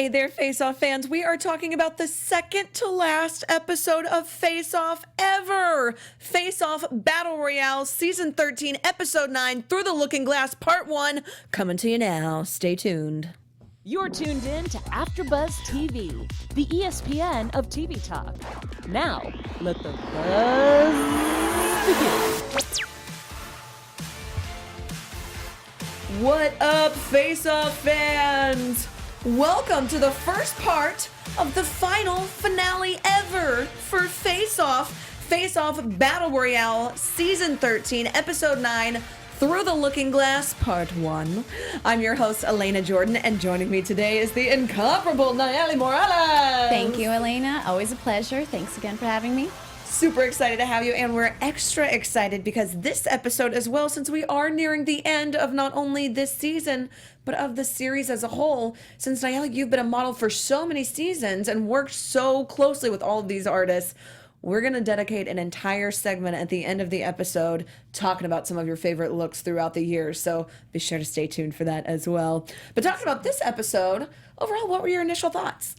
Hey there, Face Off fans. We are talking about the second to last episode of Face Off ever. Face Off Battle Royale, Season 13, Episode 9, Through the Looking Glass, Part 1. Coming to you now. Stay tuned. You're tuned in to AfterBuzz TV, the ESPN of TV talk. Now, let the buzz begin. What up, Face Off fans? Welcome to the first part of the final finale ever for Face Off. Face Off Battle Royale, Season 13, Episode 9, Through the Looking Glass, Part 1. I'm your host, Alana Jordan, and joining me today is the incomparable Nayeli Morales. Thank you, Elena. Always a pleasure. Thanks again for having me. Super excited to have you, and we're extra excited because this episode as well, since we are nearing the end of not only this season, but of the series as a whole. Since, Nayeli, you've been a model for so many seasons and worked so closely with all of these artists, we're going to dedicate an entire segment at the end of the episode talking about some of your favorite looks throughout the years, so be sure to stay tuned for that as well. But talking about this episode, overall, what were your initial thoughts?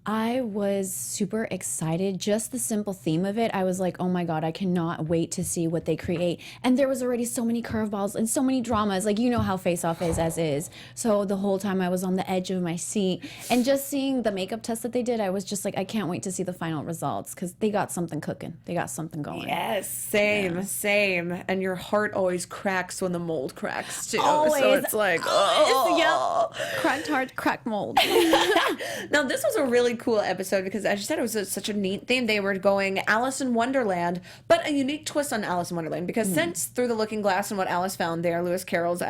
I was super excited. Just the simple theme of it, I was like, oh my God, I cannot wait to see what they create. And there was already so many curveballs and so many dramas. Like, you know how Face Off is as is. So the whole time I was on the edge of my seat. And just seeing the makeup test that they did, I was just like, I can't wait to see the final results because they got something cooking. They got something going. Yes, same. And your heart always cracks when the mold cracks too. Always. So it's like, oh. Yep. Cracked heart, cracked mold. Now, this was a really cool episode because, as you said, it was such a neat theme. They were going Alice in Wonderland, but a unique twist on Alice in Wonderland because since Through the Looking Glass and what Alice found there, Lewis Carroll's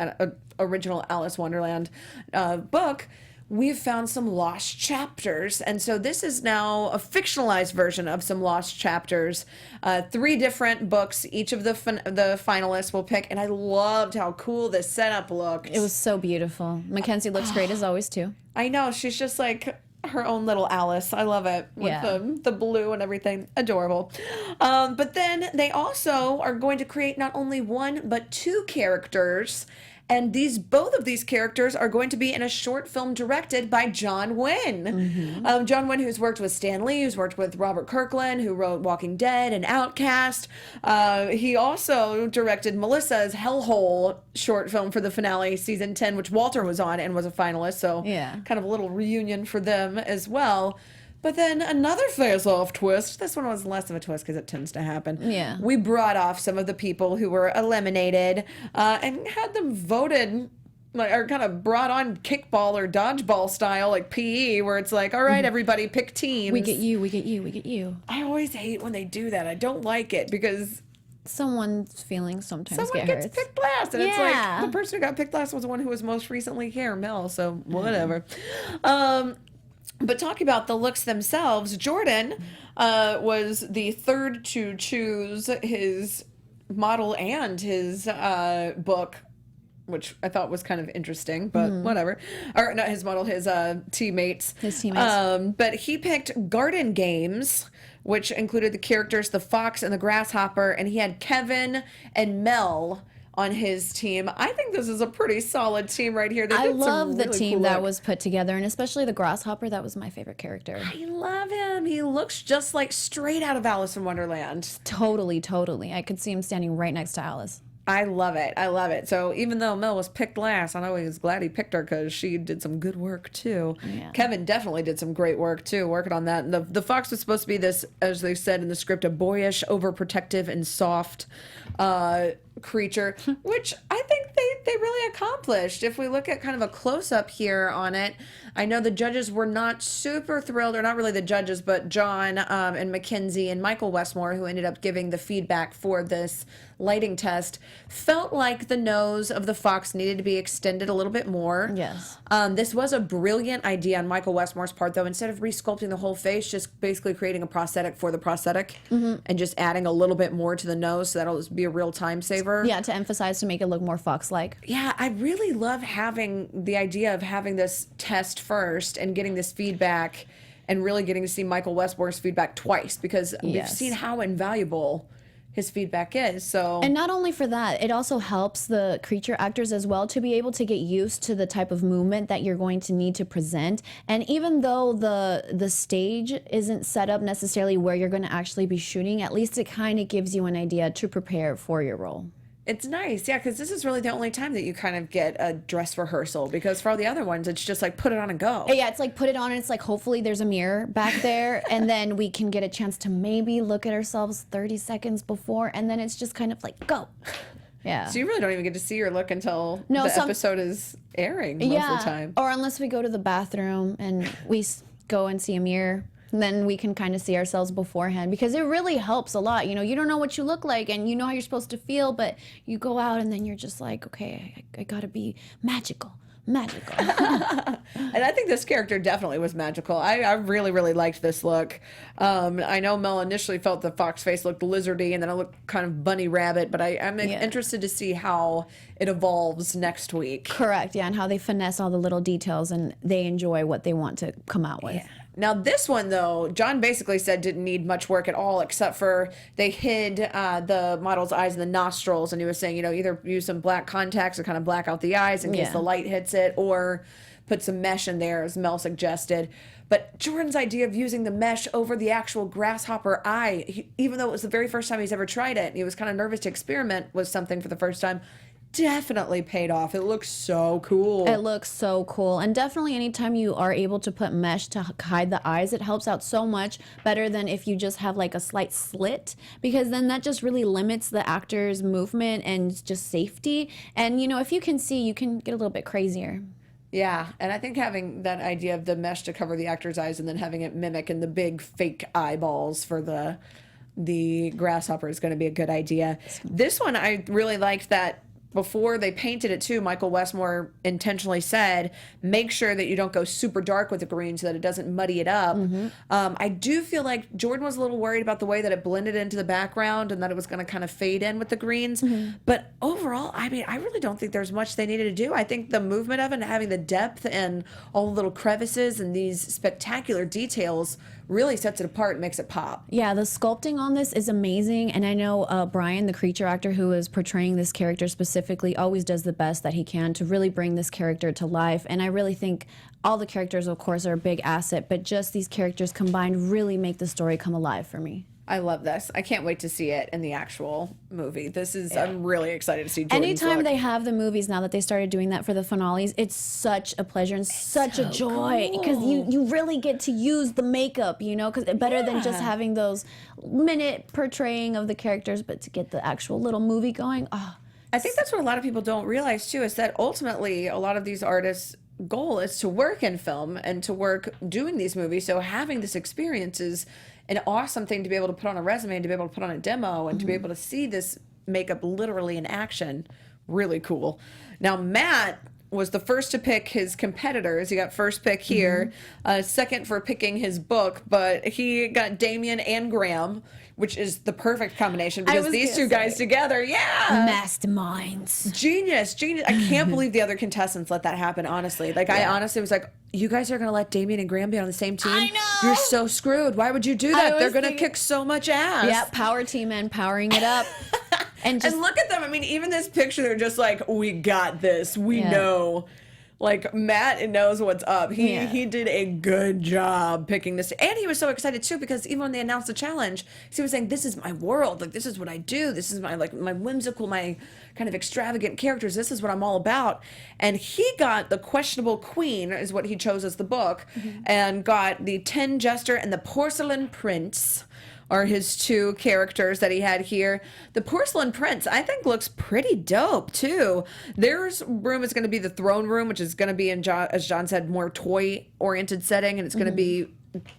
original Alice Wonderland book, we've found some lost chapters. And so this is now a fictionalized version of some lost chapters. 3 different books. Each of the finalists will pick. And I loved how cool this setup looked. It was so beautiful. McKenzie looks great as always, too. I know. She's just like her own little Alice. I love it with the blue and everything. Adorable. But then they also are going to create not only 1 but 2 characters, and both of these characters are going to be in a short film directed by John Wynn. John Wynn, who's worked with Stan Lee, who's worked with Robert Kirkland, who wrote Walking Dead and Outcast. He also directed Melissa's Hellhole short film for the finale, season 10, which Walter was on and was a finalist. So kind of a little reunion for them as well. But then another face-off twist. This one was less of a twist because it tends to happen. Yeah. We brought off some of the people who were eliminated and had them voted, or kind of brought on kickball or dodgeball style, like PE, where it's like, all right, everybody pick teams. We get you, we get you, we get you. I always hate when they do that. I don't like it because someone's feelings sometimes someone get gets hurt. picked last. And it's like, the person who got picked last was the one who was most recently here, Mel, so whatever. But talking about the looks themselves, Jordan was the third to choose his model and his book, which I thought was kind of interesting, but whatever. Or not his model, his teammates. His teammates. But he picked Garden Games, which included the characters the Fox and the Grasshopper, and he had Kevin and Mel on his team. I think this is a pretty solid team right here. I love the team that was put together, and especially the Grasshopper. That was my favorite character. I love him. He looks just like straight out of Alice in Wonderland. Totally. I could see him standing right next to Alice. I love it. So even though Mel was picked last, I know he was glad he picked her because she did some good work too. Yeah. Kevin definitely did some great work too, working on that. And the Fox was supposed to be this, as they said in the script, a boyish, overprotective, and soft creature, which I think they really accomplished. If we look at kind of a close-up here on it, I know the judges were not super thrilled, or not really the judges, but John and McKenzie and Michael Westmore, who ended up giving the feedback for this lighting test, felt like the nose of the Fox needed to be extended a little bit more. Yes. This was a brilliant idea on Michael Westmore's part, though. Instead of resculpting the whole face, just basically creating a prosthetic for the prosthetic and just adding a little bit more to the nose, so that'll be a real time saver. Yeah, to emphasize, to make it look more Fox-like. Yeah, I really love having the idea of having this test first and getting this feedback and really getting to see Michael Westmore's feedback twice, because we've seen how invaluable his feedback is. So, and not only for that, it also helps the creature actors as well to be able to get used to the type of movement that you're going to need to present. And even though the stage isn't set up necessarily where you're going to actually be shooting, at least it kind of gives you an idea to prepare for your role. it's nice, yeah, because this is really the only time that you kind of get a dress rehearsal, because for all the other ones, it's just like put it on and go. Yeah, it's like put it on and it's like hopefully there's a mirror back there and then we can get a chance to maybe look at ourselves 30 seconds before, and then it's just kind of like, go. Yeah. So you really don't even get to see your look until the episode is airing most of the time. Or unless we go to the bathroom and we go and see a mirror. And then we can kind of see ourselves beforehand, because it really helps a lot. You know, you don't know what you look like and you know how you're supposed to feel, but you go out and then you're just like, okay, I gotta be magical. And I think this character definitely was magical. I really, really liked this look. I know Mel initially felt the fox face looked lizardy and then it looked kind of bunny rabbit, but I'm interested to see how it evolves next week. Correct, yeah, and how they finesse all the little details and they enjoy what they want to come out with. Yeah. Now this one, though, John basically said didn't need much work at all, except for they hid the model's eyes and the nostrils, and he was saying, you know, either use some black contacts to kind of black out the eyes in case the light hits it, or put some mesh in there, as Mel suggested. But Jordan's idea of using the mesh over the actual grasshopper eye, even though it was the very first time he's ever tried it, and he was kind of nervous to experiment with something for the first time, definitely paid off. It looks so cool. It looks so cool. And definitely anytime you are able to put mesh to hide the eyes, it helps out so much better than if you just have like a slight slit, because then that just really limits the actor's movement and just safety. And, you know, if you can see, you can get a little bit crazier. Yeah, and I think having that idea of the mesh to cover the actor's eyes and then having it mimic in the big fake eyeballs for the grasshopper is going to be a good idea. This one, I really liked that before they painted it too, Michael Westmore intentionally said, make sure that you don't go super dark with the green so that it doesn't muddy it up. I do feel like Jordan was a little worried about the way that it blended into the background and that it was going to kind of fade in with the greens. But overall, I mean, I really don't think there's much they needed to do. I think the movement of it and having the depth and all the little crevices and these spectacular details really sets it apart and makes it pop. Yeah, the sculpting on this is amazing. And I know Brian, the creature actor who is portraying this character specifically, always does the best that he can to really bring this character to life. And I really think all the characters, of course, are a big asset, but just these characters combined really make the story come alive for me. I love this. I can't wait to see it in the actual movie. This is, I'm really excited to see Jordan's Anytime look. they have the movies now that they started doing that for the finales, it's such a pleasure and such a joy, because you really get to use the makeup, you know, because better than just having those minute portraying of the characters, but to get the actual little movie going. I think that's what a lot of people don't realize too, is that ultimately a lot of these artists' goal is to work in film and to work doing these movies. So having this experience is an awesome thing to be able to put on a resume and to be able to put on a demo and to be able to see this makeup literally in action. Really cool. Now, Matt was the first to pick his competitors. He got first pick here, second for picking his book, but he got Damien and Graham, which is the perfect combination because these two guys together, masterminds. Genius. I can't believe the other contestants let that happen, honestly. Like, I honestly was like, you guys are going to let Damien and Graham be on the same team? I know! You're so screwed. Why would you do that? They're going to kick so much ass. Yeah, power team and powering it up. And look at them. I mean, even this picture, they're just like, we got this. We know. Like, Matt knows what's up. He did a good job picking this. And he was so excited, too, because even when they announced the challenge, he was saying, this is my world. Like, this is what I do. This is my whimsical, my kind of extravagant characters. This is what I'm all about. And he got the Questionable Queen, is what he chose as the book, and got the Tin Jester and the Porcelain Prince are his two characters that he had here. The Porcelain Prince, I think, looks pretty dope, too. Their room is going to be the throne room, which is going to be, as John said, more toy-oriented setting, and it's going to be,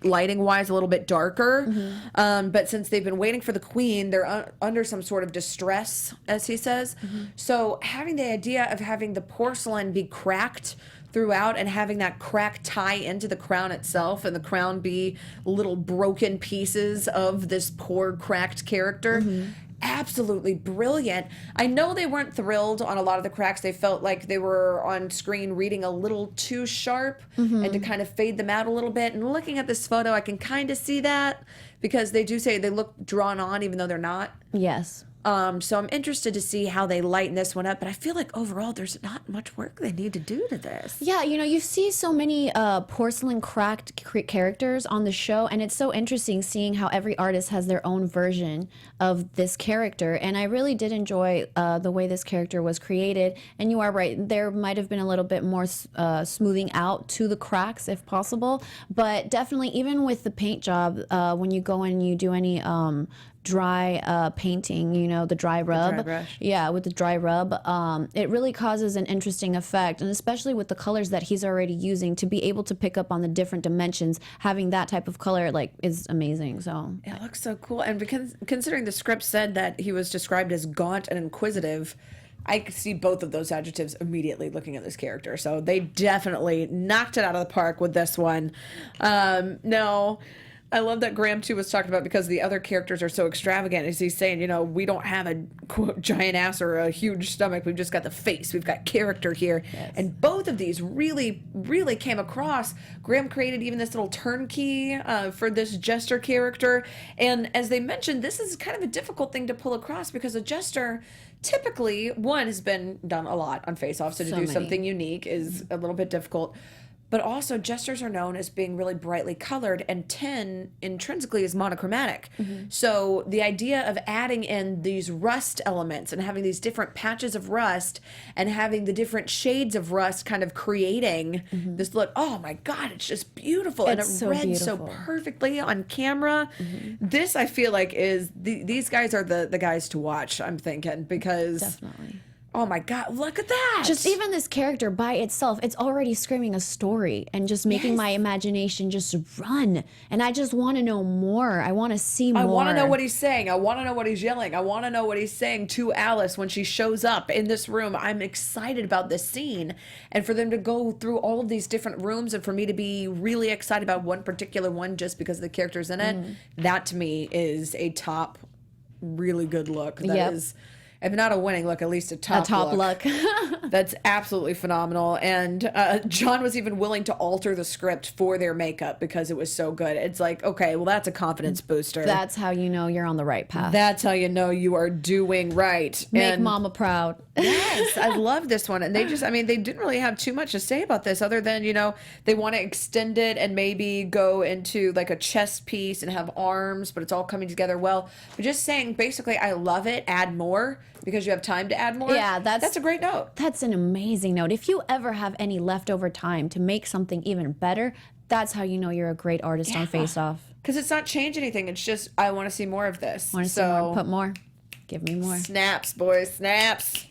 lighting-wise, a little bit darker. But since they've been waiting for the queen, they're under some sort of distress, as he says. So having the idea of having the porcelain be cracked throughout and having that crack tie into the crown itself and the crown be little broken pieces of this poor cracked character, absolutely brilliant. I know they weren't thrilled on a lot of the cracks. They felt like they were on screen reading a little too sharp and to kind of fade them out a little bit. And looking at this photo, I can kind of see that because they do say they look drawn on even though they're not. Yes. So I'm interested to see how they lighten this one up, but I feel like overall there's not much work they need to do to this. Yeah, you know, you see so many porcelain cracked characters on the show, and it's so interesting seeing how every artist has their own version of this character. And I really did enjoy the way this character was created. And you are right, there might have been a little bit more smoothing out to the cracks if possible, but definitely even with the paint job, when you go and you do any dry painting, you know, the dry rub. The dry brush. Yeah, with the dry rub, it really causes an interesting effect, and especially with the colors that he's already using, to be able to pick up on the different dimensions, having that type of color like is amazing. So it looks so cool, and because considering the script said that he was described as gaunt and inquisitive, I could see both of those adjectives immediately looking at this character. So they definitely knocked it out of the park with this one. No. I love that Graham, too, was talking about because the other characters are so extravagant. As he's saying, you know, we don't have a, quote, giant ass or a huge stomach. We've just got the face. We've got character here. Yes. And both of these really, really came across. Graham created even this little turnkey for this jester character. And as they mentioned, this is kind of a difficult thing to pull across because a jester typically, one, has been done a lot on Face Off. So to do something unique is a little bit difficult. But also, jesters are known as being really brightly colored, and 10 intrinsically is monochromatic. So the idea of adding in these rust elements and having these different patches of rust and having the different shades of rust kind of creating this look, oh my God, it's just beautiful. It's and it so read beautiful. so perfectly on camera. This, I feel like, is, these guys are the guys to watch, I'm thinking, because... Definitely. Oh my God, look at that. Just even this character by itself, it's already screaming a story and just making my imagination just run. And I just want to know more. I want to see more. I want to know what he's saying. I want to know what he's yelling. I want to know what he's saying to Alice when she shows up in this room. I'm excited about this scene. And for them to go through all of these different rooms and for me to be really excited about one particular one just because the character's in it, that to me is a top, really good look. That is... If not a winning look, at least a top look. That's absolutely phenomenal. And John was even willing to alter the script for their makeup because it was so good. It's like, okay, well, that's a confidence booster. That's how you know you're on the right path. That's how you know you are doing right. Make mama proud. Yes, I love this one. And they just, I mean, they didn't really have too much to say about this other than, you know, they want to extend it and maybe go into like a chest piece and have arms, but it's all coming together well. But just saying, basically, I love it. Add more. Because you have time to add more? Yeah, that's a great note. That's an amazing note. If you ever have any leftover time to make something even better, that's how you know you're a great artist on Face Off. Because it's not change anything. It's just, I want to see more of this. Want to see more? Put more. Give me more. Snaps, boys, snaps.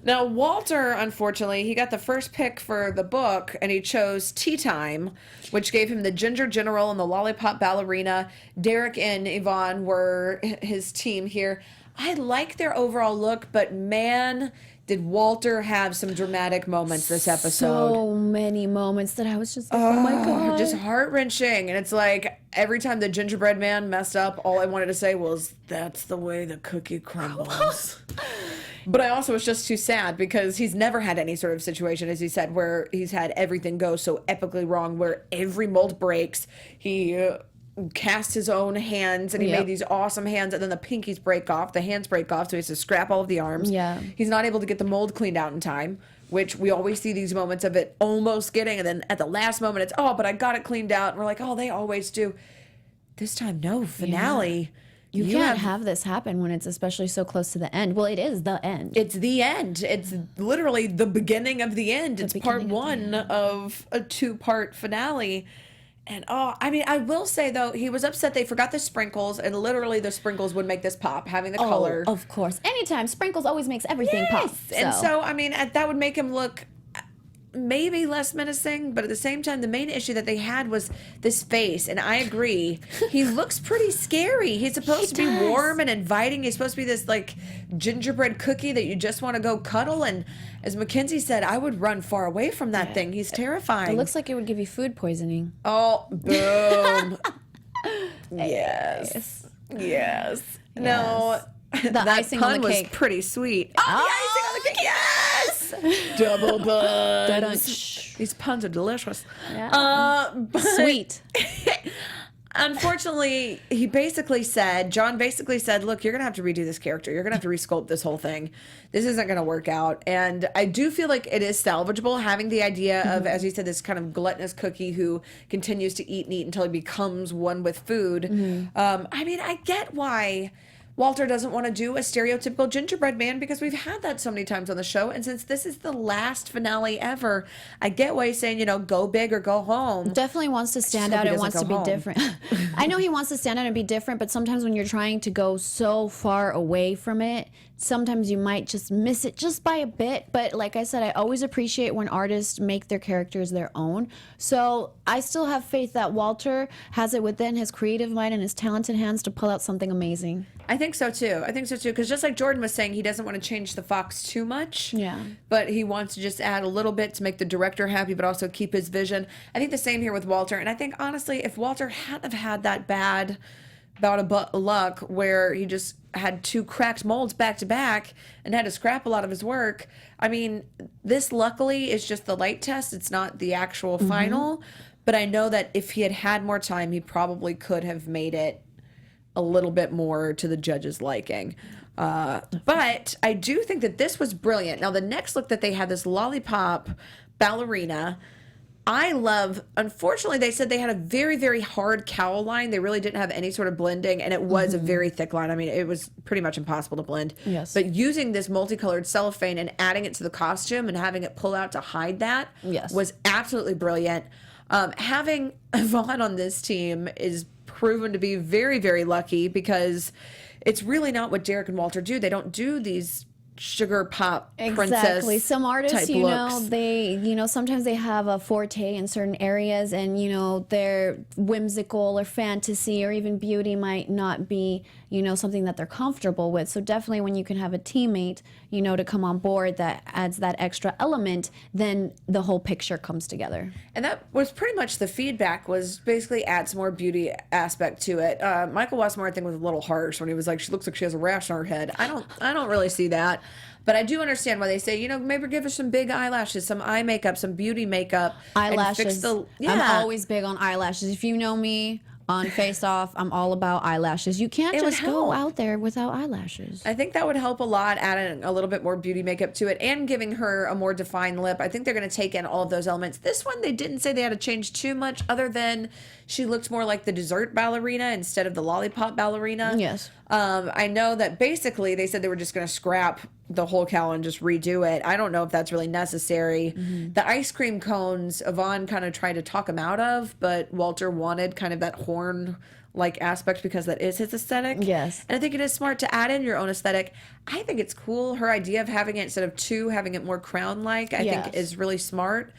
Now, Walter, unfortunately, he got the first pick for the book, and he chose Tea Time, which gave him the Ginger General and the Lollipop Ballerina. Derek and Yvonne were his team here. I like their overall look, but man, did Walter have some dramatic moments this episode. So many moments that I was just like, oh my God. Just heart-wrenching. And it's like every time the gingerbread man messed up, all I wanted to say was, that's the way the cookie crumbles. But I also was just too sad because he's never had any sort of situation, as he said, where he's had everything go so epically wrong, where every mold breaks. He... cast his own hands and he made these awesome hands and then the pinkies break off, the hands break off, so he has to scrap all of the arms. He's not able to get the mold cleaned out in time, which we always see these moments of it almost getting, and then at the last moment it's, oh, but I got it cleaned out, and we're like, oh, they always do. This time, no, finale. You can't have this happen when it's especially so close to the end. Well, it is the end. It's the end. It's literally the beginning of the end. It's part one of a two-part finale. And, oh, I mean, I will say, though, he was upset they forgot the sprinkles, and literally the sprinkles would make this pop, having the color. Of course. Anytime. Sprinkles always makes everything pop. And so, I mean, that would make him look maybe less menacing, but at the same time, the main issue that they had was this face, and I agree. He looks pretty scary. He's supposed to be warm and inviting. He's supposed to be this, like, gingerbread cookie that you just want to go cuddle, and as McKenzie said, I would run far away from that thing. He's terrifying. It looks like it would give you food poisoning. Oh, boom. Yes. No, The icing on the cake was pretty sweet. Oh, the icing on the cake. Yes. Double buns. These puns are delicious. Yeah. Sweet. Unfortunately, John basically said, look, you're going to have to redo this character. You're going to have to resculpt this whole thing. This isn't going to work out. And I do feel like it is salvageable, having the idea of, as you said, this kind of gluttonous cookie who continues to eat and eat until he becomes one with food. I mean, I get why Walter doesn't want to do a stereotypical gingerbread man, because we've had that so many times on the show. And since this is the last finale ever, I get why he's saying, go big or go home. Definitely wants to stand out and wants to be different. I know he wants to stand out and be different, but sometimes when you're trying to go so far away from it, sometimes you might just miss it just by a bit. But like I said, I always appreciate when artists make their characters their own. So I still have faith that Walter has it within his creative mind and his talented hands to pull out something amazing. I think so too. Because just like Jordan was saying, he doesn't want to change the fox too much. Yeah. But he wants to just add a little bit to make the director happy, but also keep his vision. I think the same here with Walter. And I think, honestly, if Walter hadn't have had that bad bout of luck where he just had 2 cracked molds back to back and had to scrap a lot of his work, I mean, this luckily is just the light test. It's not the actual final. But I know that if he had had more time, he probably could have made it a little bit more to the judges' liking. But I do think that this was brilliant. Now, the next look that they had, this lollipop ballerina, I love. Unfortunately, they said they had a very, very hard cowl line. They really didn't have any sort of blending, and it was a very thick line. I mean, it was pretty much impossible to blend. Yes. But using this multicolored cellophane and adding it to the costume and having it pull out to hide that was absolutely brilliant. Having Yvonne on this team is proven to be very, very lucky, because it's really not what Derek and Walter do. They don't do these sugar pop princess. Exactly. Some artists, type looks. they, sometimes they have a forte in certain areas, and, their whimsical or fantasy or even beauty might not be, something that they're comfortable with. So definitely when you can have a teammate, to come on board that adds that extra element, then the whole picture comes together. And that was pretty much the feedback, was basically add some more beauty aspect to it. Michael Westmore, I think, was a little harsh when he was like, she looks like she has a rash on her head. I don't really see that. But I do understand why they say, maybe give her some big eyelashes, some eye makeup, some beauty makeup. Eyelashes. I'm always big on eyelashes. If you know me on Face Off, I'm all about eyelashes. You can't just go out there without eyelashes. I think that would help a lot, adding a little bit more beauty makeup to it and giving her a more defined lip. I think they're going to take in all of those elements. This one, they didn't say they had to change too much, other than she looked more like the dessert ballerina instead of the lollipop ballerina. Yes. I know that basically they said they were just going to scrap the whole cowl and just redo it. I don't know if that's really necessary. The ice cream cones, Yvonne kind of tried to talk him out of, but Walter wanted kind of that horn-like aspect because that is his aesthetic. Yes. And I think it is smart to add in your own aesthetic. I think it's cool. Her idea of having it instead of 2, having it more crown-like, I think is really smart.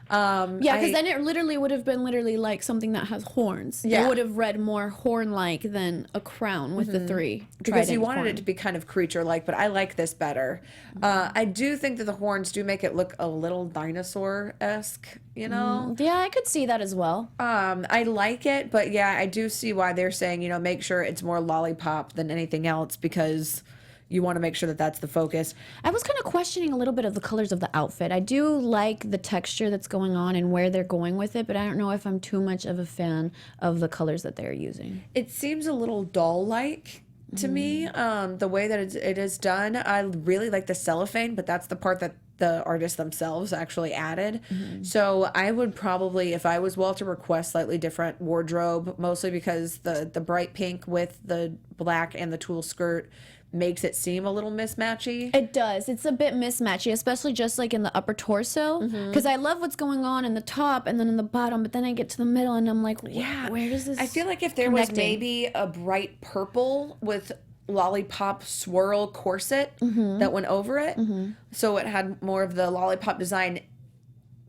Because then it literally would have been like something that has horns. Yeah. It would have read more horn-like than a crown with the 3. Because you wanted it to be kind of creature-like, but I like this better. I do think that the horns do make it look a little dinosaur-esque, Yeah, I could see that as well. I like it, but yeah, I do see why they're saying, make sure it's more lollipop than anything else, because you want to make sure that that's the focus. I was kind of questioning a little bit of the colors of the outfit. I do like the texture that's going on and where they're going with it, but I don't know if I'm too much of a fan of the colors that they're using. It seems a little doll-like to me, the way that it is done. I really like the cellophane, but that's the part that the artists themselves actually added. So I would probably, if I was Walter, request slightly different wardrobe, mostly because the bright pink with the black and the tulle skirt makes it seem a little mismatchy. It does. It's a bit mismatchy, especially just like in the upper torso. Because I love what's going on in the top and then in the bottom, but then I get to the middle and I'm like, where does this I feel like if there was maybe a bright purple with lollipop swirl corset that went over it, so it had more of the lollipop design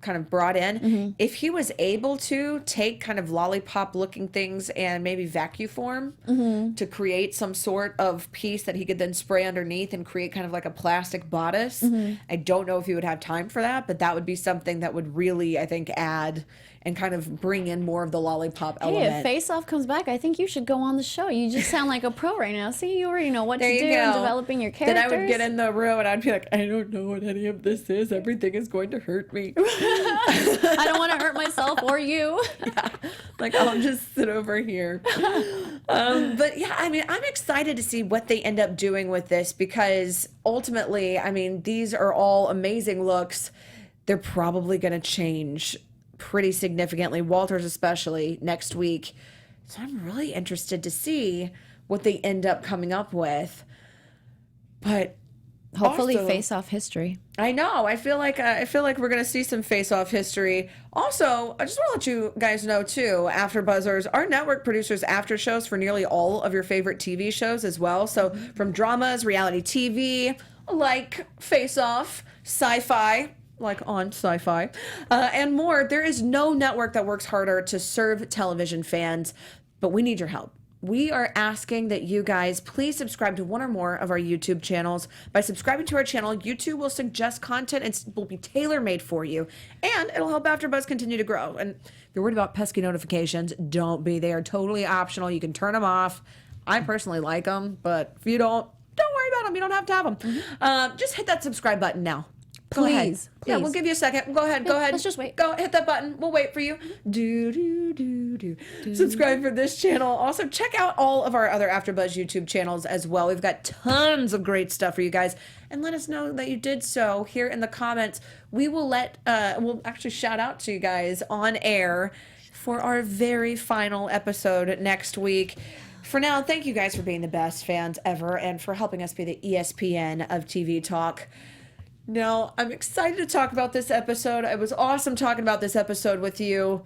kind of brought in. If he was able to take kind of lollipop looking things and maybe vacuum form to create some sort of piece that he could then spray underneath and create kind of like a plastic bodice, I don't know if he would have time for that, but that would be something that would really, I think, add and kind of bring in more of the lollipop Hey, element. if Face Off comes back, I think you should go on the show. You just sound like a pro right now. See, you already know what to do in developing your characters. Then I would get in the room and I'd be like, I don't know what any of this is. Everything is going to hurt me. I don't want to hurt myself or you. Yeah. Like, I'll just sit over here. But yeah, I mean, I'm excited to see what they end up doing with this, because ultimately, I mean, these are all amazing looks. They're probably going to change pretty significantly, Walter's especially, next week. So I'm really interested to see what they end up coming up with. But hopefully also, Face Off history. I know. I feel like we're gonna see some face-off history. Also, I just want to let you guys know too, AfterBuzzers, our network produces after shows for nearly all of your favorite TV shows as well. So from dramas, reality TV, like Face Off, sci-fi, like on Sci-Fi, and more. There is no network that works harder to serve television fans, but we need your help. We are asking that you guys please subscribe to one or more of our YouTube channels. By subscribing to our channel, YouTube will suggest content and will be tailor-made for you, and it'll help AfterBuzz continue to grow. And if you're worried about pesky notifications, don't be. They are totally optional. You can turn them off. I personally like them, but if you don't worry about them. You don't have to have them. Just hit that subscribe button now. Go ahead. Please. Yeah, we'll give you a second. Go ahead. Let's just wait. Go hit that button. We'll wait for you. Subscribe for this channel. Also, check out all of our other AfterBuzz YouTube channels as well. We've got tons of great stuff for you guys. And let us know that you did so here in the comments. We will we'll actually shout out to you guys on air for our very final episode next week. For now, thank you guys for being the best fans ever and for helping us be the ESPN of TV talk. Now, I'm excited to talk about this episode. It was awesome talking about this episode with you.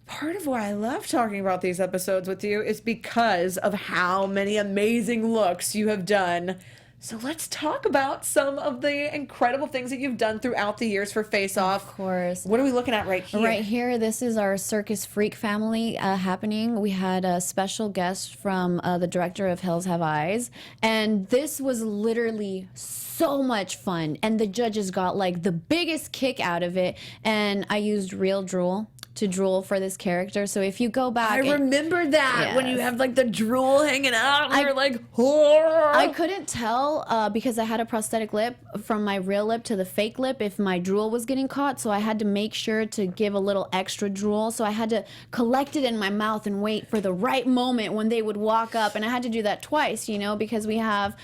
Part of why I love talking about these episodes with you is because of how many amazing looks you have done. So let's talk about some of the incredible things that you've done throughout the years for Face Off. Of course. What are we looking at right here? Right here, this is our Circus Freak family happening. We had a special guest from the director of Hills Have Eyes, and this was literally so much fun, and the judges got like the biggest kick out of it, and I used real drool to drool for this character. So if you go back, I remember that when you Yes. have like the drool hanging out and you're like, oh. I couldn't tell because I had a prosthetic lip from my real lip to the fake lip if my drool was getting caught, so I had to make sure to give a little extra drool. So I had to collect it in my mouth and wait for the right moment when they would walk up, and I had to do that twice, because we have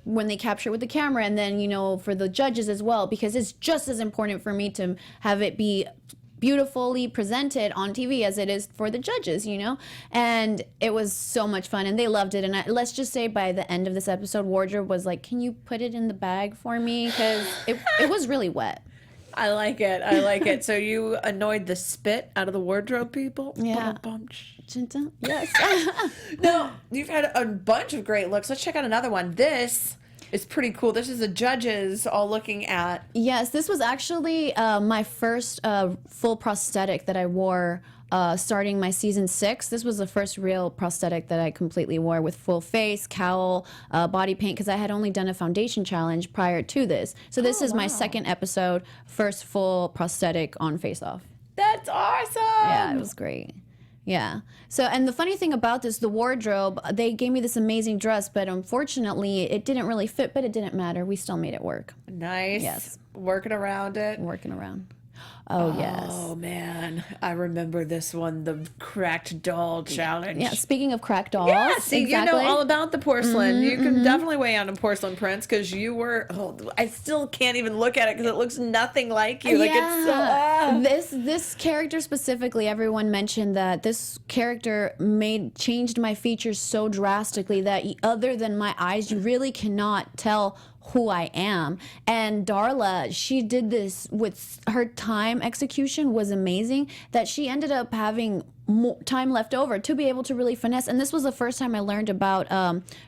when they capture it with the camera, and then for the judges as well, because it's just as important for me to have it be beautifully presented on TV as it is for the judges, and it was so much fun and they loved it. And let's just say by the end of this episode, Wardrobe was like, can you put it in the bag for me, because it was really wet. I like it. So you annoyed the spit out of the wardrobe people? Yeah. Yes. No, you've had a bunch of great looks. Let's check out another one. This is pretty cool. This is the judges all looking at. Yes, this was actually my first full prosthetic that I wore starting my season 6. This was the first real prosthetic that I completely wore with full face, cowl, body paint, because I had only done a foundation challenge prior to this. So this is my second episode, first full prosthetic on Face Off. That's awesome. Yeah, it was great. Yeah. So, and the funny thing about this, the wardrobe, they gave me this amazing dress, but unfortunately it didn't really fit, but it didn't matter. We still made it work. Nice. Yes. Working around it. Working around. Oh, yes. Oh, man. I remember this one, the cracked doll challenge. Yeah, speaking of cracked dolls. Yeah, see, exactly. you know all about the porcelain. You can definitely weigh on a porcelain prince, because you were, I still can't even look at it because it looks nothing like you. Like, it's so, This character specifically, everyone mentioned that this character changed my features so drastically that other than my eyes, you really cannot tell who I am. And Darla, she did this with her time execution was amazing, that she ended up having more time left over to be able to really finesse. And this was the first time I learned about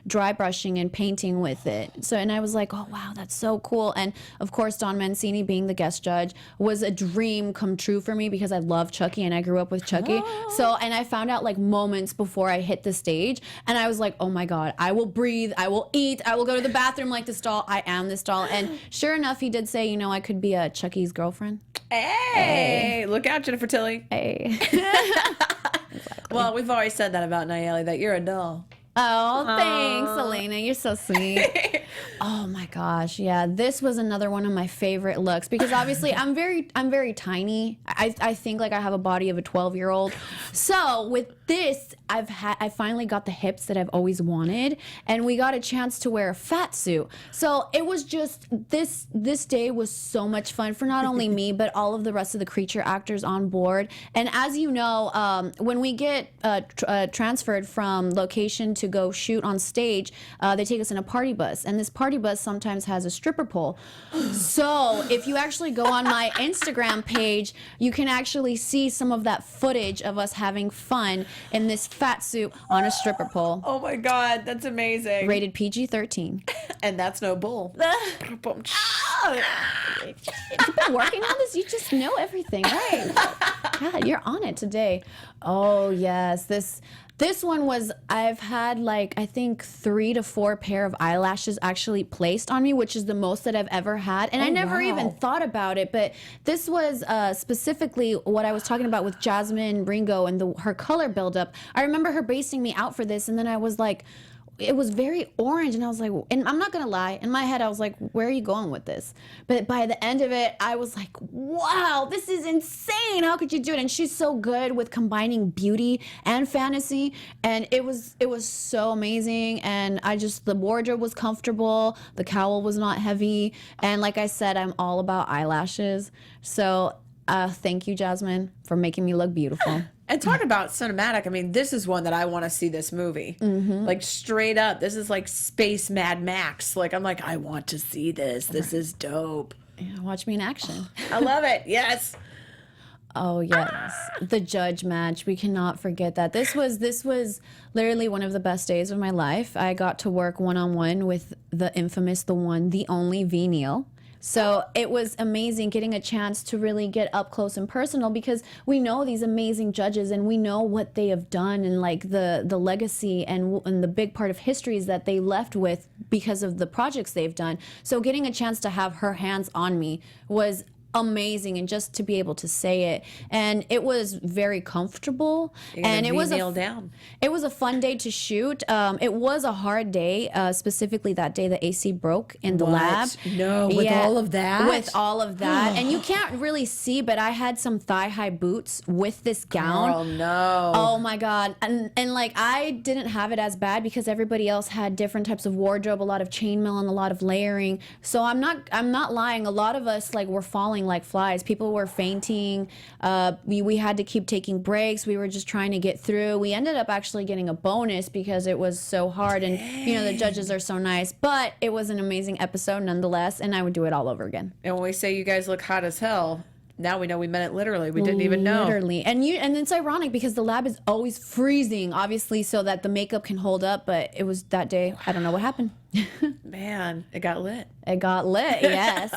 dry brushing and painting with it. So, and I was like, oh wow, that's so cool. And of course, Don Mancini being the guest judge was a dream come true for me, because I love Chucky and I grew up with Chucky. So, and I found out like moments before I hit the stage, and I was like, oh my God, I will breathe, I will eat, I will go to the bathroom like this doll. I am this doll. And sure enough, he did say, I could be a Chucky's girlfriend. Hey, look out, Jennifer Tilly. Hey. Well, we've always said that about Nayeli, that you're a doll. Oh, thanks, Elena. You're so sweet. Oh my gosh, yeah. This was another one of my favorite looks because obviously I'm very tiny. I think like I have a body of a 12-year-old. So with this, I finally got the hips that I've always wanted, and we got a chance to wear a fat suit. So it was just this day was so much fun for not only me but all of the rest of the creature actors on board. And as you know, when we get transferred from location to go shoot on stage, they take us in a party bus, and this party bus sometimes has a stripper pole. So if you actually go on my Instagram page, you can actually see some of that footage of us having fun in this fat suit on a stripper pole. Oh my God, that's amazing. Rated PG-13. And that's no bull. You've been working on this, you just know everything, right? God, you're on it today. Oh yes, this one was, I've had like, I think 3 to 4 pair of eyelashes actually placed on me, which is the most that I've ever had. And I never even thought about it, but this was specifically what I was talking about with Jasmine Ringo and her color buildup. I remember her basing me out for this, and then I was like, it was very orange, and I was like, and I'm not gonna lie, in my head I was like, where are you going with this? But by the end of it, I was like, wow, this is insane. How could you do it? And she's so good with combining beauty and fantasy, and it was so amazing. And the wardrobe was comfortable, the cowl was not heavy, and like I said, I'm all about eyelashes. So thank you, Jasmine, for making me look beautiful. And talk about cinematic. I mean, this is one that I want to see this movie. Mm-hmm. Like, straight up. This is like Space Mad Max. Like, I'm like, I want to see this. This is dope. Yeah, watch me in action. I love it. Yes. Oh, yes. The judge match. We cannot forget that. This was literally one of the best days of my life. I got to work one-on-one with the infamous, the one, the only Ve Neill. So it was amazing getting a chance to really get up close and personal, because we know these amazing judges and we know what they have done, and like the legacy and the big part of histories that they left with because of the projects they've done. So getting a chance to have her hands on me was amazing, and just to be able to say it, and it was very comfortable, and it was a fun day to shoot. It was a hard day, specifically that day the AC broke in the lab. No, with all of that, and you can't really see, but I had some thigh-high boots with this gown. Oh no! Oh my God! And like, I didn't have it as bad because everybody else had different types of wardrobe, a lot of chainmail and a lot of layering. So I'm not lying. A lot of us like were falling like flies. People were fainting. We had to keep taking breaks. We were just trying to get through. We ended up actually getting a bonus because it was so hard, and you know, the judges are so nice. But it was an amazing episode nonetheless, and I would do it all over again. And when we say you guys look hot as hell, now we know we meant it literally. We didn't even know. Literally. And it's ironic because the lab is always freezing, obviously, so that the makeup can hold up, but it was that day, I don't know what happened. Man, it got lit. It got lit, yes.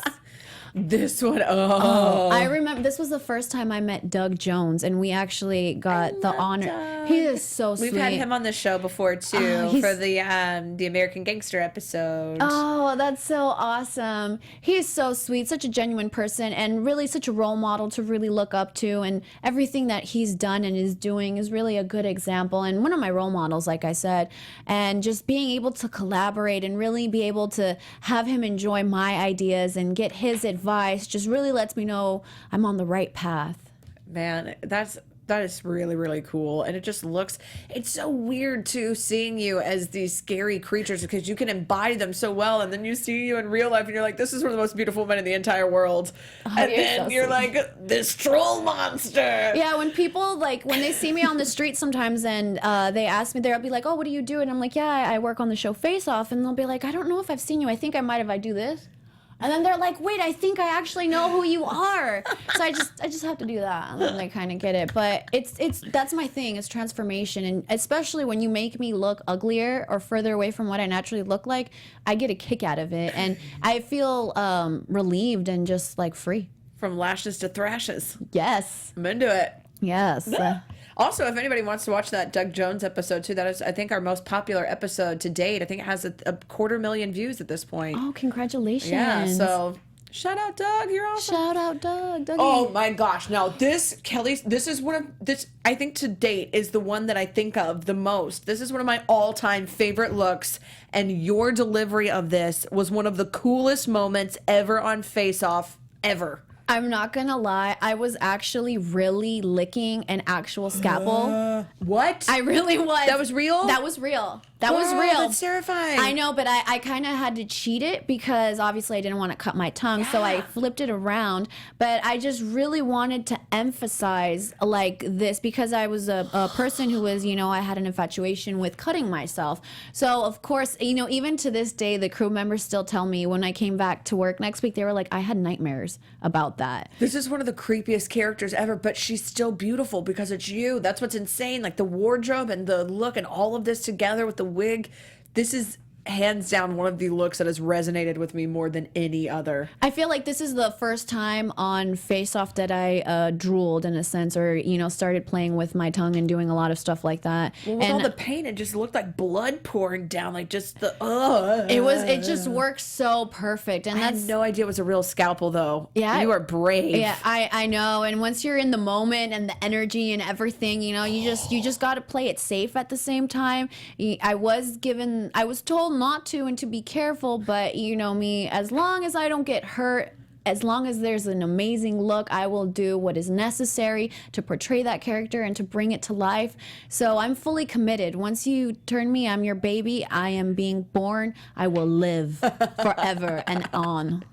This one, I remember this was the first time I met Doug Jones, and we actually got the honor. Doug. He is so sweet. We've had him on the show before too, for the American Gangster episode. Oh, that's so awesome. He is so sweet, such a genuine person, and really such a role model to really look up to, and everything that he's done and is doing is really a good example, and one of my role models, like I said. And just being able to collaborate and really be able to have him enjoy my ideas and get his advice just really lets me know I'm on the right path. Man, that is really, really cool. And it just it's so weird too, seeing you as these scary creatures, because you can embody them so well, and then you see you in real life and you're like, this is one of the most beautiful men in the entire world. And then you're like, this troll monster. Yeah, when people, like, when they see me on the street sometimes and they ask me, they'll be like, oh, what do you do? And I'm like, yeah, I work on the show Face Off. And they'll be like, I don't know if I've seen you. I think I might if I do this. And then they're like, wait, I think I actually know who you are. So I just have to do that. And then they kind of get it. But that's my thing, is transformation. And especially when you make me look uglier or further away from what I naturally look like, I get a kick out of it. And I feel relieved and just like free. From lashes to thrashes. Yes. I'm into it. Yes. Also, if anybody wants to watch that Doug Jones episode too, that is, I think, our most popular episode to date. I think it has a 250,000 views at this point. Oh, congratulations. Yeah, so Shout out, Doug. You're awesome. Shout out, Doug. Dougie. Oh my gosh. Now this, Kelly, this is one of this, I think to date is the one that I think of the most. This is one of my all-time favorite looks, and your delivery of this was one of the coolest moments ever on Face Off ever. I'm not gonna lie, I was actually really licking an actual scalpel. What? I really was. That was real? That was real. That was real. That's terrifying. I know, but I kind of had to cheat it because obviously I didn't want to cut my tongue, so I flipped it around. But I just really wanted to emphasize like this because I was a person who was, I had an infatuation with cutting myself. So of course, even to this day, the crew members still tell me when I came back to work next week, they were like, I had nightmares about that. This is one of the creepiest characters ever, but she's still beautiful because it's you. That's what's insane. Like the wardrobe and the look and all of this together with the wig. This is hands down one of the looks that has resonated with me more than any other. I feel like this is the first time on Face Off that I drooled in a sense, or started playing with my tongue and doing a lot of stuff like that. Well, with all the pain, it just looked like blood pouring down, like just the It just worked so perfect, and I had no idea it was a real scalpel though. Yeah, you are brave. Yeah, I know. And once you're in the moment and the energy and everything, you just got to play it safe at the same time. I was told not to and to be careful, but me, as long as I don't get hurt, as long as there's an amazing look, I will do what is necessary to portray that character and to bring it to life. So I'm fully committed. Once you turn me, I'm your baby. I am being born. I will live forever and on.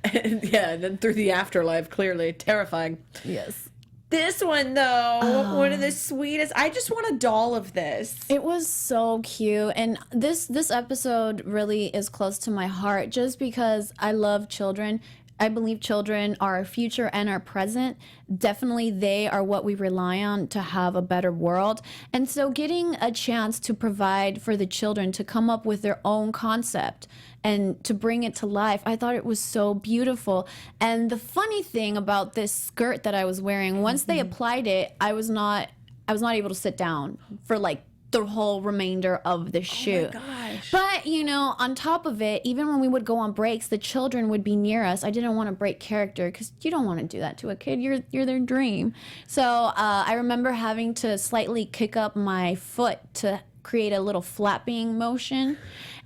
And then through the afterlife, clearly terrifying. Yes. This one, though, one of the sweetest. I just want a doll of this. It was so cute. And this episode really is close to my heart just because I love children. I believe children are our future and our present. Definitely they are what we rely on to have a better world. And so getting a chance to provide for the children to come up with their own concept and to bring it to life, I thought it was so beautiful. And the funny thing about this skirt that I was wearing, once they applied it, I was not able to sit down for like the whole remainder of the shoot. Oh my gosh. But, on top of it, even when we would go on breaks, the children would be near us. I didn't want to break character because you don't want to do that to a kid. You're their dream. So I remember having to slightly kick up my foot to create a little flapping motion.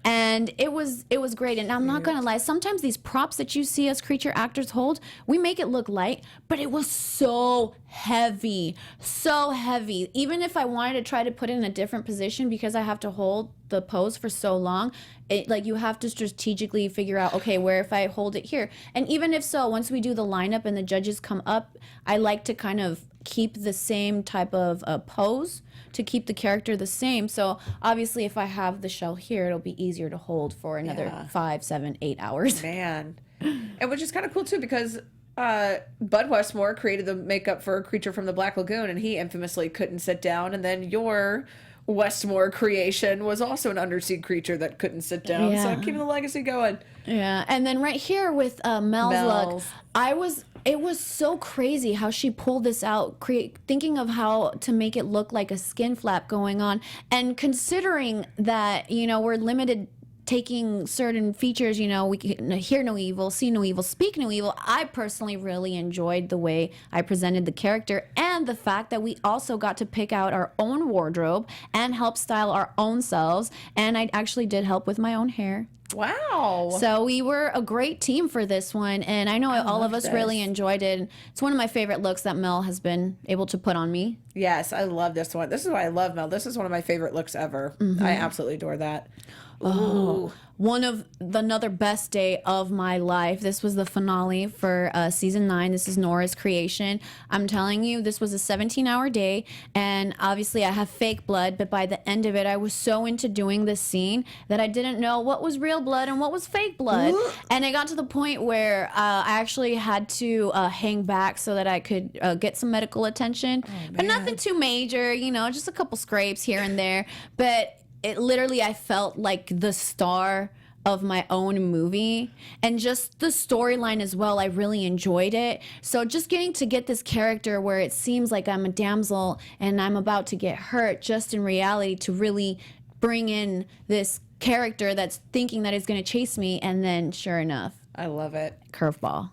And it was great. And I'm not going to lie, sometimes these props that you see us creature actors hold, we make it look light, but it was so heavy. So heavy. Even if I wanted to try to put it in a different position because I have to hold the pose for so long, you have to strategically figure out, okay, where if I hold it here. And even if so, once we do the lineup and the judges come up, I like to kind of keep the same type of pose to keep the character the same. So obviously if I have the shell here, it'll be easier to hold for another 5, 7, 8 hours. Man. And which is kind of cool too because Bud Westmore created the makeup for a creature from the Black Lagoon and he infamously couldn't sit down. And then your Westmore creation was also an undersea creature that couldn't sit down. Yeah. So keeping the legacy going. Yeah. And then right here with Mel's look, it was so crazy how she pulled this out, thinking of how to make it look like a skin flap going on. And considering that, we're limited taking certain features, we can hear no evil, see no evil, speak no evil. I personally really enjoyed the way I presented the character and the fact that we also got to pick out our own wardrobe and help style our own selves. And I actually did help with my own hair. Wow. So we were a great team for this one, and I know all of us really enjoyed it. It's one of my favorite looks that Mel has been able to put on me. Yes, I love this one. This is why I love Mel. This is one of my favorite looks ever. I absolutely adore that. Oh, another best day of my life. This was the finale for season 9. This is Nora's creation. I'm telling you, this was a 17-hour day, and obviously I have fake blood, but by the end of it, I was so into doing this scene that I didn't know what was real blood and what was fake blood. And it got to the point where I actually had to hang back so that I could get some medical attention, but nothing too major, just a couple scrapes here and there. But it literally, I felt like the star of my own movie, and just the storyline as well. I really enjoyed it. So just getting to get this character where it seems like I'm a damsel and I'm about to get hurt, just in reality to really bring in this character that's thinking that it's going to chase me, and then sure enough, I love it. Curveball.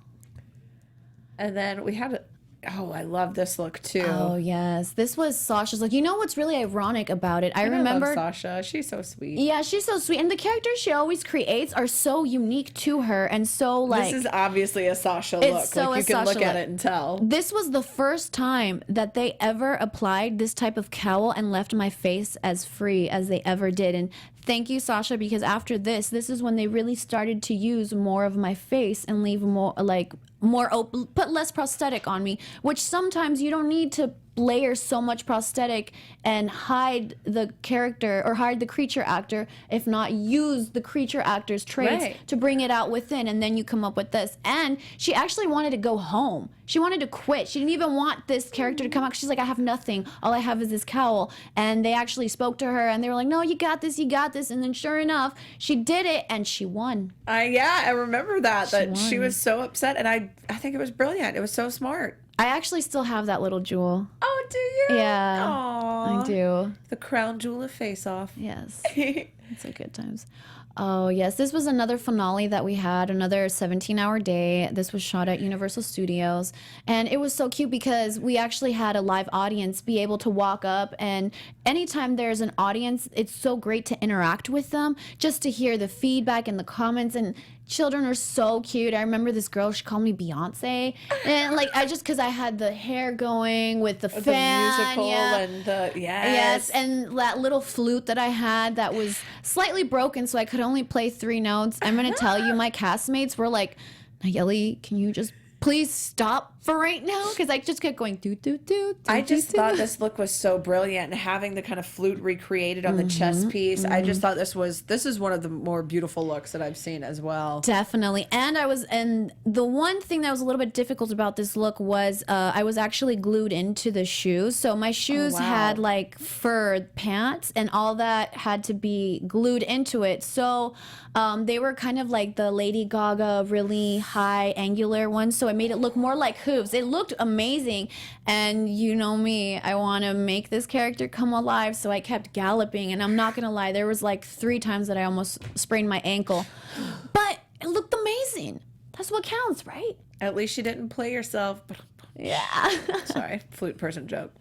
And then we had I love this look too. Oh yes, this was Sasha's look. You know what's really ironic about it? I remember love Sasha. She's so sweet. Yeah, she's so sweet, and the characters she always creates are so unique to her, and so like this is obviously a Sasha look. So like you can look at it and tell. This was the first time that they ever applied this type of cowl and left my face as free as they ever did, and thank you, Sasha, because after this is when they really started to use more of my face and leave more open, put less prosthetic on me, which sometimes you don't need to layer so much prosthetic and hide the character or hide the creature actor, if not use the creature actor's traits to bring it out within, and then you come up with this. And she actually wanted to go home. She wanted to quit. She didn't even want this character to come out. She's like, I have nothing. All I have is this cowl. And they actually spoke to her and they were like, no, you got this, you got this. And then sure enough, she did it and she won. I remember that she was so upset, and I think it was brilliant. It was so smart. I actually still have that little jewel. Oh, do you? Yeah. Aww. I do. The crown jewel of Face Off. Yes. It's a good times. Oh, yes. This was another finale that we had, another 17-hour day. This was shot at Universal Studios. And it was so cute because we actually had a live audience be able to walk up. And anytime there's an audience, it's so great to interact with them, just to hear the feedback and the comments. And children are so cute. I remember this girl, she called me Beyonce. And like, because I had the hair going with the fan. The musical and the, Yes, and that little flute that I had that was slightly broken, so I could only play 3 notes. I'm going to tell you, my castmates were like, Nayeli, can you just please stop for right now? Because I just kept going, do, do, do, do. I just thought this look was so brilliant, and having the kind of flute recreated on the chest piece. I just thought this is one of the more beautiful looks that I've seen as well. Definitely. And the one thing that was a little bit difficult about this look was I was actually glued into the shoes. So my shoes had like fur pants, and all that had to be glued into it. So they were kind of like the Lady Gaga really high angular ones. So it made it look more like hooves. It looked amazing, and you know me, I want to make this character come alive, so I kept galloping, and I'm not gonna lie, there was like 3 times that I almost sprained my ankle, but it looked amazing. That's what counts, right? At least you didn't play yourself. Yeah. Sorry, flute person joke.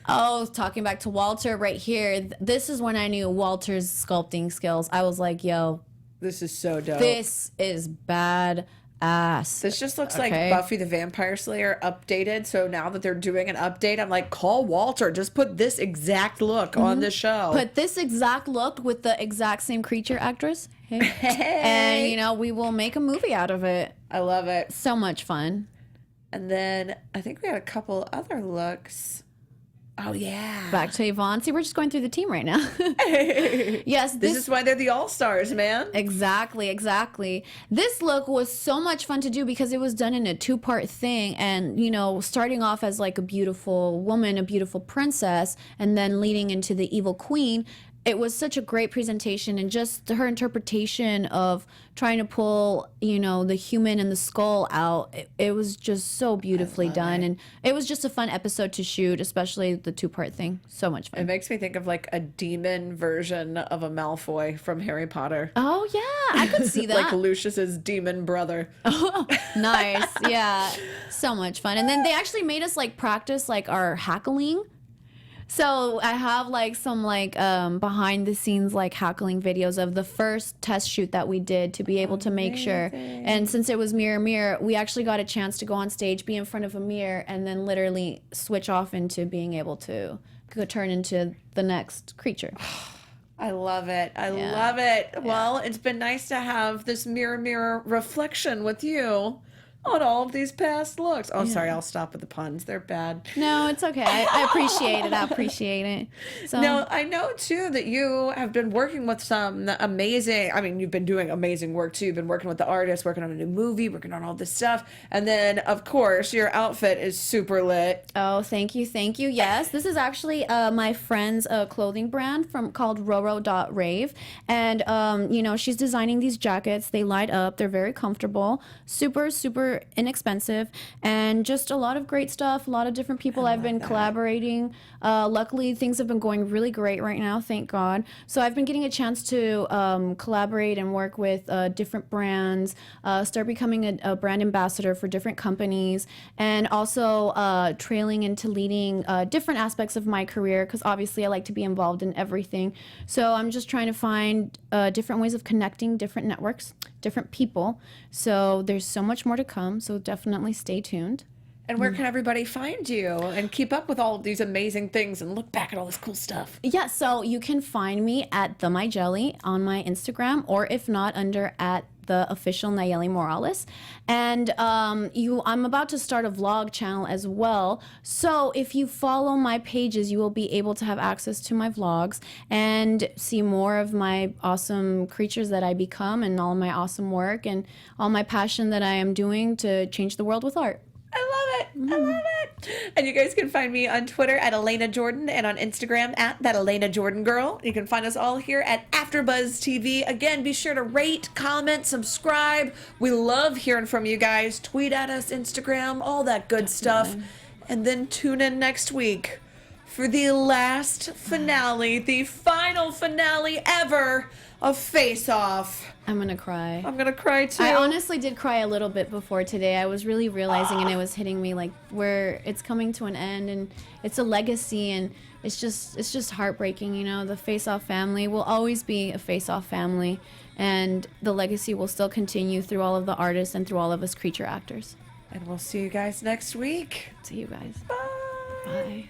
Oh, talking back to Walter right here, this is when I knew Walter's sculpting skills. I was like, yo, this is so dope. This is bad ass. This just looks like Buffy the Vampire Slayer updated. So now that they're doing an update, I'm like, call Walter. Just put this exact look on the show. Put this exact look with the exact same creature actress. Hey. And, you know, we will make a movie out of it. I love it. So much fun. And then I think we had a couple other looks. Oh, yeah. Back to Yvonne. See, we're just going through the team right now. Yes. This is why they're the all-stars, man. Exactly. This look was so much fun to do because it was done in a 2-part thing. And, you know, starting off as like a beautiful woman, a beautiful princess, and then leading into the evil queen. It was such a great presentation, and just her interpretation of trying to pull, you know, the human and the skull out. It was just so beautifully done. And it was just a fun episode to shoot, especially the 2-part thing. So much fun. It makes me think of like a demon version of a Malfoy from Harry Potter. Oh, yeah. I could see that. Like Lucius's demon brother. Oh, nice. Yeah. So much fun. And then they actually made us like practice like our hackling. So I have like some like behind the scenes like hackling videos of the first test shoot that we did to be able to make sure. And since it was mirror, we actually got a chance to go on stage, be in front of a mirror, and then literally switch off into being able to go turn into the next creature. I love it. I love it. Yeah. Well, it's been nice to have this mirror reflection with you on all of these past looks. Oh, sorry, I'll stop with the puns. They're bad. No, it's okay. I appreciate it. So. No, I know, too, that you have been working with some amazing, I mean, you've been doing amazing work, too. You've been working with the artists, working on a new movie, working on all this stuff. And then, of course, your outfit is super lit. Oh, thank you. Yes, this is actually my friend's clothing brand called Roro.rave. And, you know, she's designing these jackets. They light up. They're very comfortable. Super super inexpensive, and just a lot of great stuff. A lot of different people I've been collaborating. Luckily, things have been going really great right now, thank God. So I've been getting a chance to collaborate and work with different brands, start becoming a brand ambassador for different companies, and also trailing into leading different aspects of my career, because obviously I like to be involved in everything. So I'm just trying to find different ways of connecting different networks, different people. So there's so much more to come, so definitely stay tuned. And where can everybody find you and keep up with all of these amazing things and look back at all this cool stuff? Yeah, so you can find me at The My Jelly on my Instagram, or if not, under at the official Nayeli Morales. And I'm about to start a vlog channel as well. So if you follow my pages, you will be able to have access to my vlogs and see more of my awesome creatures that I become, and all my awesome work and all my passion that I am doing to change the world with art. I love it. I love it. And you guys can find me on Twitter at Alana Jordan and on Instagram at that Alana Jordan girl. You can find us all here at AfterBuzz TV. Again, be sure to rate, comment, subscribe. We love hearing from you guys. Tweet at us, Instagram, all that good stuff. And then tune in next week for the last finale, the final finale ever of Face Off. I'm gonna cry. I'm gonna cry too. I honestly did cry a little bit before today. I was really realizing, and it was hitting me, like, where it's coming to an end, and it's a legacy, and it's just heartbreaking. You know, the Face Off family will always be a Face Off family, and the legacy will still continue through all of the artists and through all of us creature actors. And we'll see you guys next week. See you guys. Bye. Bye.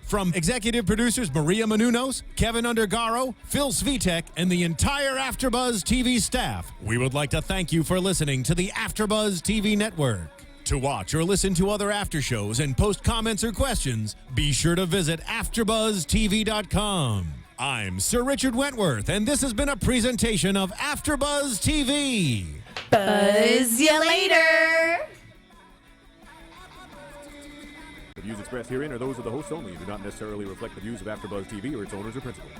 From executive producers Maria Menounos, Kevin Undergaro, Phil Svitek, and the entire AfterBuzz TV staff, we would like to thank you for listening to the AfterBuzz TV network. To watch or listen to other after shows and post comments or questions, be sure to visit AfterBuzzTV.com. I'm Sir Richard Wentworth, and this has been a presentation of AfterBuzz TV. Buzz you later. The views expressed herein are those of the hosts only and do not necessarily reflect the views of AfterBuzz TV or its owners or principals.